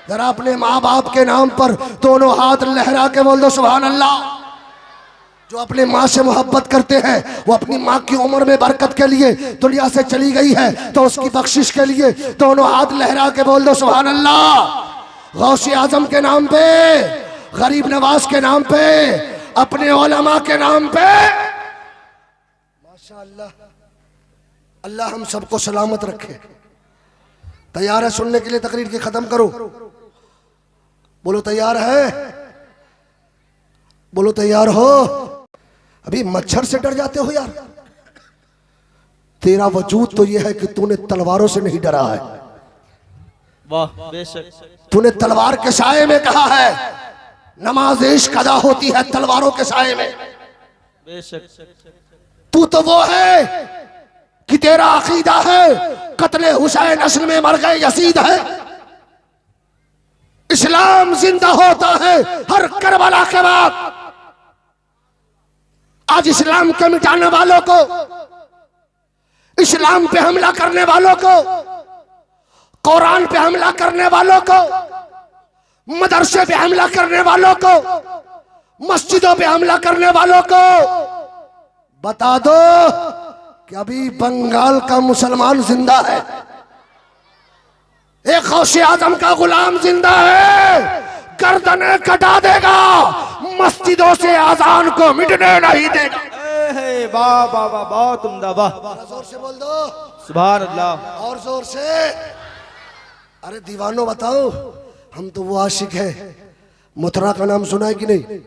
Speaker 1: जरा अपने माँ बाप के नाम पर दोनों हाथ लहरा के बोल दो सुभान अल्लाह। जो अपने माँ से मोहब्बत करते हैं वो अपनी माँ की उम्र में बरकत के लिए दुनिया से चली गई है तो उसकी बख्शिश के लिए दोनों हाथ लहरा के बोल दो सुभान अल्लाह। गौसे आजम के नाम पे, गरीब नवाज के नाम पे, अपने उलमा के नाम पे, माशाअल्लाह। अल्लाह हम सबको सलामत रखे। तैयार है सुनने के लिए तकरीर की? खत्म करो, बोलो तैयार है, बोलो तैयार हो। अभी मच्छर से डर जाते हो यार, तेरा वजूद तो यह है कि तूने तलवारों से नहीं डरा है।
Speaker 2: वाह बेशक।
Speaker 1: तूने तलवार के साए में कहा है नमाज इश्क अदा होती है तलवारों के साए में।
Speaker 2: बेशक।
Speaker 1: तू तो वो है कि तेरा अकीदा है कत्ले हुसैन असल में मर गए यजीद है। इस्लाम जिंदा होता है हर करबला के बाद। आज इस्लाम के मिटाने वालों को, इस्लाम पे हमला करने वालों को, कुरान पे हमला करने वालों को, मदरसे पे हमला करने वालों को, मस्जिदों पे हमला करने वालों को बता दो कि अभी बंगाल का मुसलमान जिंदा है, एक गौसे आजम का गुलाम जिंदा है, गर्दने कटा देगा, मस्जिदों से आजान को मिटने नहीं देगा।
Speaker 2: वाह वाह वाह बहुत उम्दा वाह।
Speaker 1: जोर से बोल दो
Speaker 2: सुभान अल्लाह।
Speaker 1: और जोर से। अरे दीवानों बताओ, हम तो वो आशिक है। मथुरा का नाम सुना है कि नहीं?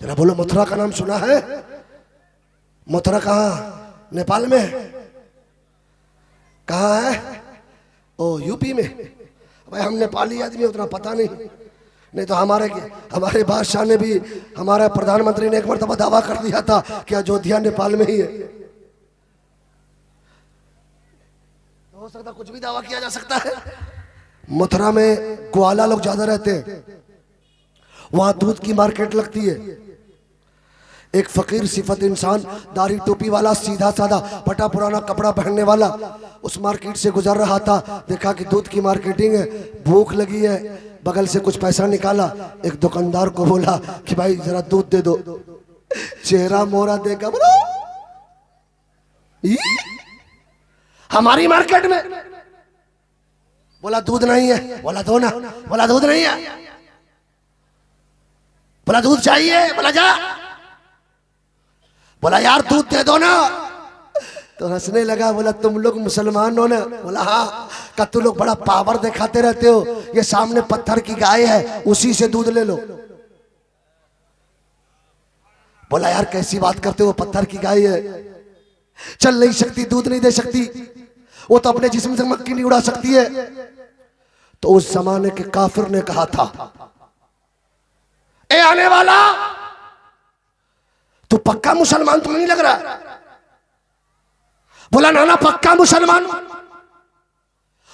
Speaker 1: जरा बोलो मथुरा का नाम सुना है? मथुरा कहाँ? नेपाल में? कहाँ है? ओ यूपी में। भाई हम नेपाली आदमी उतना पता नहीं तो हमारे बादशाह ने भी, हमारा प्रधानमंत्री ने एक मरतबा दावा कर दिया था कि अयोध्या नेपाल में ही है। हो सकता कुछ भी दावा किया जा सकता है। मथुरा में ग्वाला लोग ज्यादा रहते हैं, वहां दूध की मार्केट लगती है। एक फकीर सिफत इंसान, दाढ़ी टोपी वाला, सीधा साधा फटा पुराना कपड़ा पहनने वाला उस मार्केट से गुजर रहा था। देखा कि दूध की मार्केटिंग है, भूख लगी है, बगल से कुछ पैसा निकाला, एक दुकानदार को बोला कि भाई जरा दूध दे दो। चेहरा मोहरा देखा, बोलो हमारी मार्केट में? बोला दूध नहीं है। बोला दो ना। बोला दूध नहीं है। बोला दूध चाहिए। बोला जा। बोला यार दूध दे दो ना। तो हंसने लगा, बोला तुम लोग मुसलमान हो ना? बोला हाँ। का तुम लोग बड़ा पावर दिखाते रहते हो, ये सामने पत्थर की गाय है, उसी से दूध ले लो। बोला यार कैसी बात करते हो, पत्थर की गाय है, चल नहीं सकती, दूध नहीं दे सकती, वो तो अपने जिस्म से मक्खी नहीं उड़ा सकती है। तो उस जमाने के काफिर ने कहा था, ए आने वाला, तू पक्का मुसलमान तो नहीं लग रहा? बोला नाना पक्का मुसलमान।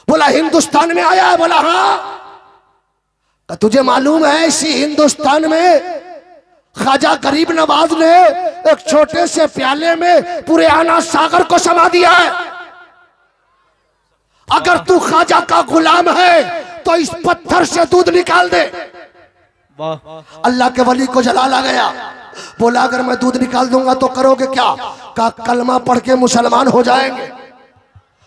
Speaker 1: बोला हिंदुस्तान में आया है? बोला हाँ। तुझे मालूम है इसी हिंदुस्तान में ख्वाजा गरीब नवाज ने एक छोटे से प्याले में पूरे आना सागर को समा दिया है। अगर तू ख्वाजा का गुलाम है तो इस पत्थर से दूध निकाल दे। अल्लाह के वली को जलाल आ गया, बोला अगर मैं दूध निकाल दूंगा तो करोगे क्या? का कलमा पढ़ के मुसलमान हो जाएंगे।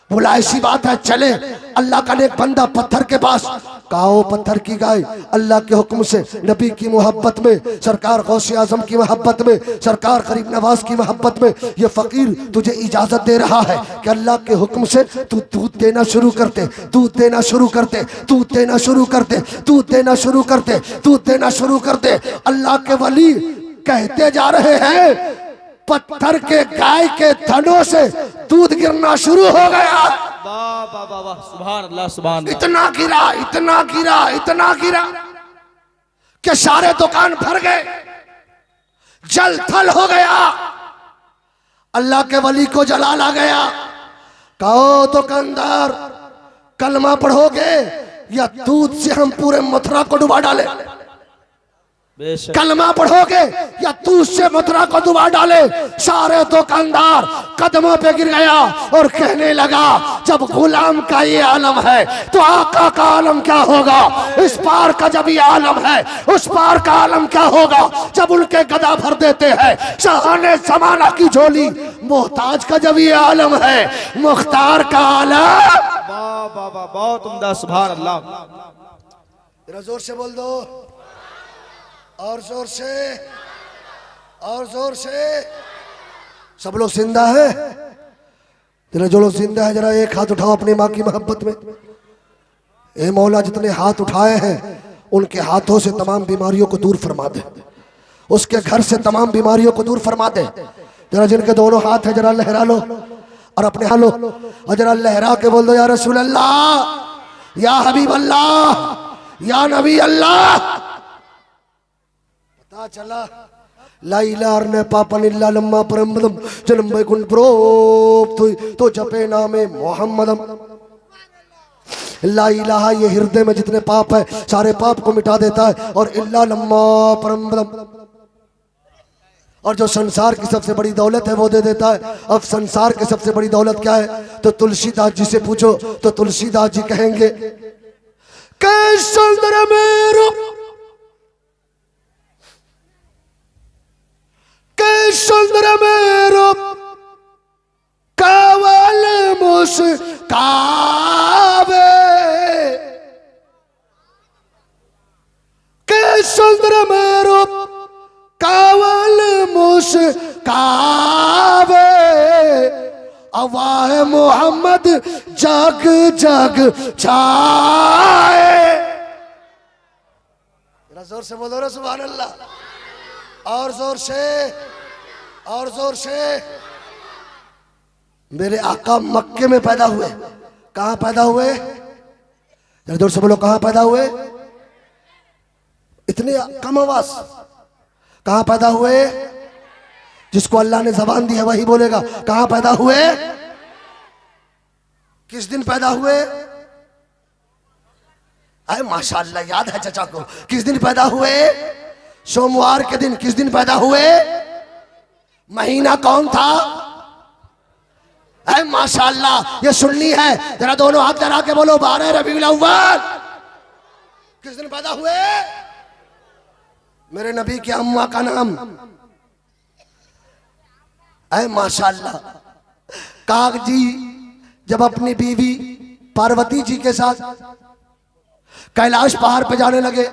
Speaker 1: बोला ऐसी बात है, चले। अल्लाह का नेक बंदा पत्थर के पास, कहा ओ पत्थर की गाय, अल्लाह के हुक्म से, नबी की मोहब्बत में, सरकार गौसे आजम की मोहब्बत में, सरकार गरीब नवाज की मोहब्बत में, ये फकीर तुझे इजाजत दे रहा है कि अल्लाह के हुक्म से तू दूध देना शुरू करते, दूध देना शुरू करते, दूध देना शुरू करते, दूध देना शुरू करते, दूध देना शुरू करते। अल्लाह के वली कहते जा रहे हैं, पत्थर के गाय के थनों से दूध गिरना शुरू हो गया।
Speaker 2: वाह वाह वाह वाह, सुभान अल्लाह सुभान अल्लाह।
Speaker 1: इतना गिरा, इतना गिरा, इतना गिरा कि सारे दुकान भर गए, जल थल हो गया। अल्लाह के वली को जलाल आ गया, कहो दुकानदार कलमा पढ़ोगे या दूध से हम पूरे मथुरा को डुबा डाले? कलमा पढ़ोगे या दूध से मथुरा को डुबा डाले? सारे दुकानदार कदमों पे गिर गया और कहने लगा, जब गुलाम का ये आलम है तो आका का आलम क्या होगा? इस पार का जब ये आलम है, उस पार का आलम क्या होगा? जब उनके गदा भर देते हैं शाहाने ज़माना की झोली, मोहताज का जब ये आलम है, मुख्तार का आलम।
Speaker 2: वाह वाह वाह, बहुत उम्दा, सुभान अल्लाह।
Speaker 1: जरा जोर से बोल दो, और जोर से, और जोर से। सब लोग जिंदा है? जरा जो लोग जिंदा है जरा एक हाथ उठाओ अपनी माँ की मोहब्बत में। ए मौला, जितने हाथ उठाए हैं उनके हाथों से तमाम बीमारियों को दूर फरमा दे, उसके घर से तमाम बीमारियों को दूर फरमा दे। जरा जिनके दोनों हाथ है जरा लहरा लो और अपने हालो और जरा लहरा के बोल दो, या रसूल अल्लाह या हबीब अल्लाह, या नबी अल्लाह। पता चला ला इलाहा अर्ने पापन इल्ला लम्मा परमदम जन्म बैकुंठ प्रोप तो जपे नामे मोहम्मदम। ला इलाहा ये हृदय में जितने पाप है सारे पाप को मिटा देता है, और इल्ला लम्मा परमदम, और जो संसार की सबसे बड़ी दौलत है वो दे देता है। अब संसार की सबसे बड़ी दौलत क्या है? तो तुलसीदास जी से पूछो तो तुलसीदास जी कहेंगे के सुंदर मेरो, के सुंदर मेरो कावल मुस्कावे, के सुंदर मेरो कावल मुस्कावे, अवाह मोहम्मद जग जग छाए। जोर से बोलो रे सुभान अल्लाह, और जोर से, और जोर से। मेरे आका मक्के में पैदा हुए। कहां पैदा हुए? जरा जोर से बोलो, कहां पैदा हुए? इतने कम आवाज। कहां पैदा हुए? जिसको अल्लाह ने जबान दी है वही बोलेगा। कहां पैदा हुए? किस दिन पैदा हुए? अरे माशाअल्लाह याद है चचा को। किस दिन पैदा हुए? सोमवार के दिन। किस दिन पैदा हुए? महीना कौन था? अरे माशाअल्लाह ये सुननी है। जरा दोनों हाथ लगा के बोलो 12 रबीउल अव्वल। किस दिन पैदा हुए? मेरे नबी की अम्मा का नाम। अरे माशाअल्लाह काग जी जब अपनी बीवी पार्वती जी के साथ कैलाश पहाड़ पे जाने लगे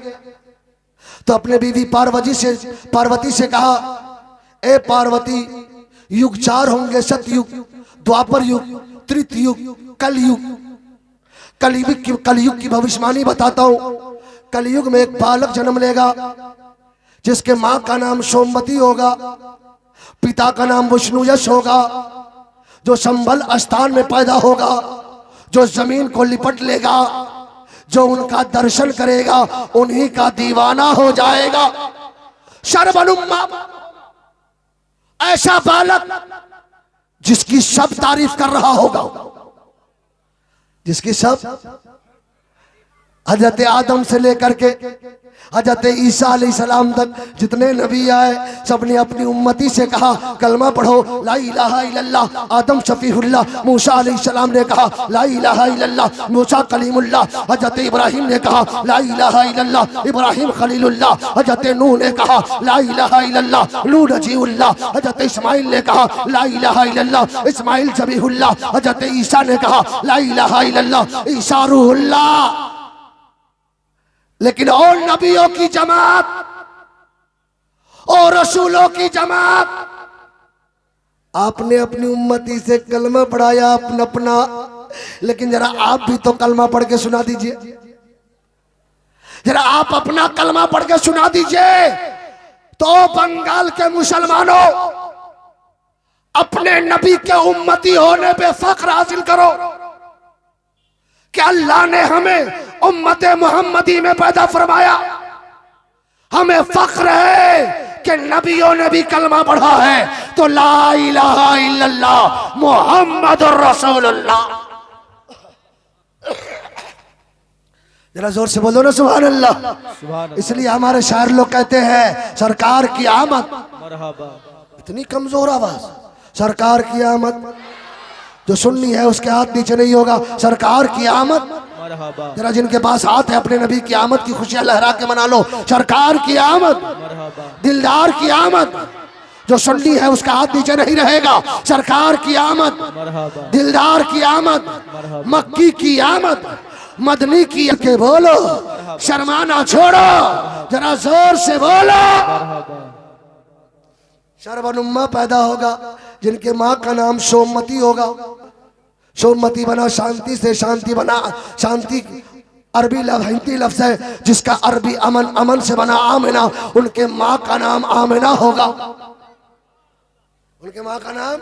Speaker 1: तो अपने बीवी पार्वती से कहा, ए पार्वती, युग 4 होंगे, सतयुग, द्वापर युग, त्रेता युग, कलयुग। कलयुग की भविष्यवाणी बताता हूं। कलयुग में एक बालक जन्म लेगा जिसके मां का नाम सोमवती होगा, पिता का नाम विष्णुयश होगा, जो संभल स्थान में पैदा होगा, जो जमीन को लिपट लेगा, जो उनका दर्शन करेगा उन्हीं का दीवाना हो जाएगा। शरबनुम्मा, ऐसा बालक जिसकी सब तारीफ कर रहा होगा, जिसकी सब, हजरत आदम से लेकर के हजरत ईसा अलैहिस्सलाम तक जितने नबी आए सबने अपनी उम्मती से कहा कलमा पढ़ो ला इलाहा इल्लल्लाह। आदम शफीउल्लाह, मूसा अलैहिस्सलाम ने कहा ला इलाहा इल्लल्लाह, मूसा कलीमुल्लाह। हजरत इब्राहिम ने कहा ला इलाहा इल्लल्लाह, इब्राहिम खलीलुल्लाह। हजरत नूह ने कहा ला इलाहा इल्लल्लाह, नूह नजीउल्लाह। हजरत इस्माइल ने कहा ला इलाहा इल्लल्लाह, इस्माइल जबीहुल्लाह। हजरत ईसा ने कहा ला इलाहा इल्लल्लाह, ईसा रूहुल्लाह। लेकिन और नबियों की जमात और रसूलों की जमात आपने अपनी उम्मती से कलमा पढ़ाया अपना। लेकिन जरा आप भी तो कलमा पढ़ के सुना दीजिए। जरा आप अपना कलमा पढ़ के सुना दीजिए। तो बंगाल के मुसलमानों, अपने नबी के उम्मती होने पे फख्र हासिल करो कि अल्लाह ने हमें उम्मत मोहम्मदी में पैदा फरमाया। हमें फख्र है कि नबियों ने भी कलमा पढ़ा है। तो ला इलाहा इल्लल्लाह मुहम्मदुर रसूलुल्लाह। जरा जोर से बोलो ना सुभान अल्लाह। इसलिए हमारे शायर लोग कहते हैं सरकार की आमद। मरहबा। इतनी कमजोर आवाज। सरकार की आमद। जो सुन्नी है उसके हाथ नीचे नहीं होगा। सरकार की आमद। जरा जिनके पास हाथ है अपने नबी की आमद की खुशियां लहरा के मना लो। सरकार की आमद। दिलदार की आमद। जो सुन्नी है उसका हाथ नीचे नहीं रहेगा। सरकार की आमद। दिलदार की आमद। मक्की की आमद। मदनी की के बोलो। शर्माना छोड़ो, जरा जोर से बोलो। शरबनुम्मा पैदा होगा जिनके माँ का नाम सोमवती होगा। सोमवती बना शांति से, शांति बना, शांति अरबी हिंदी लफ्ज है जिसका अरबी अमन, अमन से बना आमिना। उनके माँ का नाम आमिना होगा। उनके माँ का नाम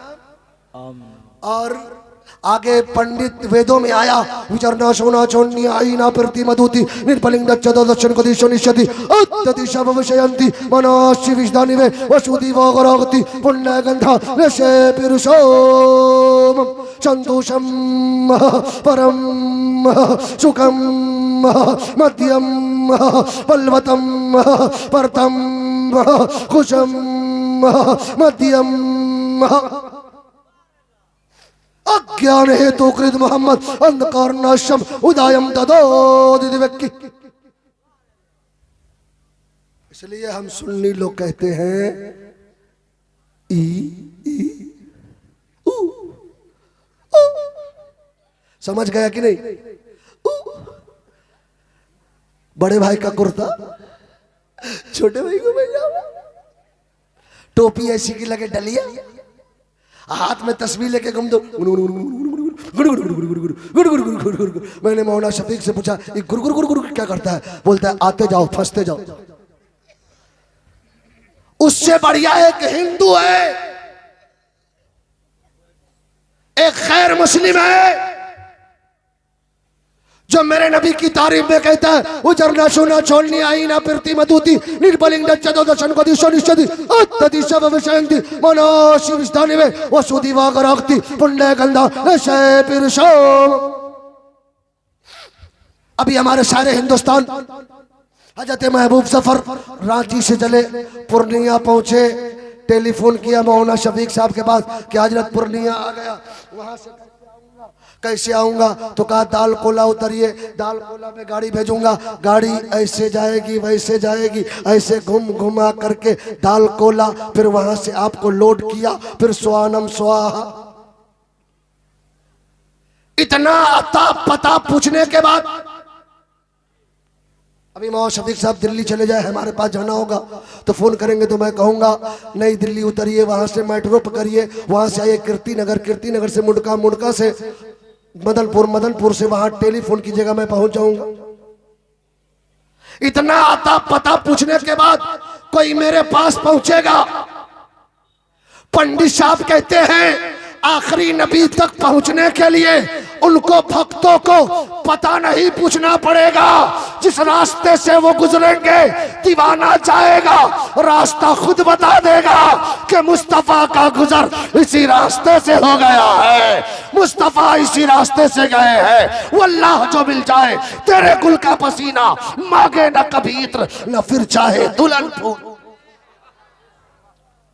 Speaker 1: और आगे पंडित वेदों में आया विचरना शोना चोन्नी आई ना प्रति मधुति निर्पलिंग दच्चदो दर्शन को दिशो निश्चति उत्तदिशा भविष्यन्ति मनोश्चि विष्दानि वे वसुधि वोगरोगति पुण्य गंधा नशे पिरुषोम संतोषम परम सुखम मध्यम बलवतम परतम कुशम मध्यम अज्ञान हेतु कृत मोहम्मद अंधकार नाशम उदायम ददो दिव्यक्ति। इसलिए हम सुन्नी लोग कहते हैं ई ई ऊ ऊ। समझ गया कि नहीं? ऊ। बड़े भाई का कुर्ता छोटे भाई को पैजामा, टोपी ऐसी की लगे डलिया, हाथ में तस्वीर लेके घूम दो। मैंने मौलाना शफीक से पूछा ये गुरु गुरु गुरु गुरु क्या करता है? बोलता है आते जाओ फंसते जाओ। उससे बढ़िया एक हिंदू है, एक खैर मुस्लिम है जो मेरे नबी की तारीफ में कहता है उजरना सोना छोड़नी आई ना फिरती मधुती निर्बलिंग दच्चदो दर्शन को दिशो निश्चति उत्तदिशा भविष्यन्ति मनोश्चि विष्दानि वे वसुधि वोगरोगति पुण्य गंधा नशे पिरुषोम। अभी हमारे सारे हिंदुस्तान हजरत महबूब सफर रांची से चले, पूर्णिया पहुंचे, टेलीफोन किया मौलाना शफीक साहब के पास कि हजरत पूर्णिया आ गया, वहां से कैसे आऊंगा? तो कहा दाल कोला उतरिए, दाल कोला में गाड़ी भेजूंगा, गाड़ी ऐसे जाएगी वैसे जाएगी, ऐसे घूम घुमा करके दाल कोला, फिर वहां से आपको लोड किया, फिर स्वानम स्वाहा। इतना अता पता पूछने के बाद अभी मौलाना शफीक साहब दिल्ली चले जाए, हमारे पास जाना होगा तो फोन करेंगे तो मैं कहूंगा नई दिल्ली उतरिए, वहां से मेट्रो पकड़िए, वहां से आइए कीर्तिनगर, कीर्तिनगर से मुड़का, मुड़का से मदनपुर, मदनपुर से वहां टेलीफोन की जगह मैं पहुंच जाऊंगा। इतना आता पता पूछने के बाद कोई मेरे पास पहुंचेगा। पंडित साहब कहते हैं आखिरी नबी तक पहुंचने के लिए उनको भक्तों को पता नहीं पूछना पड़ेगा, जिस रास्ते से वो गुजरेंगे दीवाना जाएगा, रास्ता खुद बता देगा कि मुस्तफा का गुजर इसी रास्ते से हो गया है, मुस्तफा इसी रास्ते से गए हैं। वो अल्लाह जो मिल जाए तेरे गुल का पसीना मांगे न कभी इत्र न फिर चाहे दुल्हन फूल।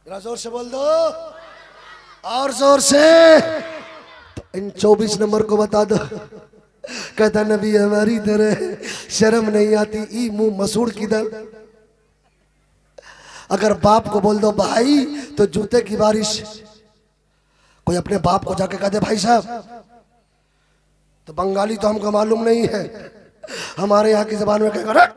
Speaker 1: जोर से बोल दो और जोर से। इन 24 नंबर को बता दो। कहता नबी हमारी तरह शर्म नहीं आती ई मुंह मसूड़ किधर। अगर बाप को बोल दो भाई तो जूते की बारिश। कोई अपने बाप को जाके कहते भाई साहब, तो बंगाली तो हमको मालूम नहीं है, हमारे यहाँ की जबान में कहेगा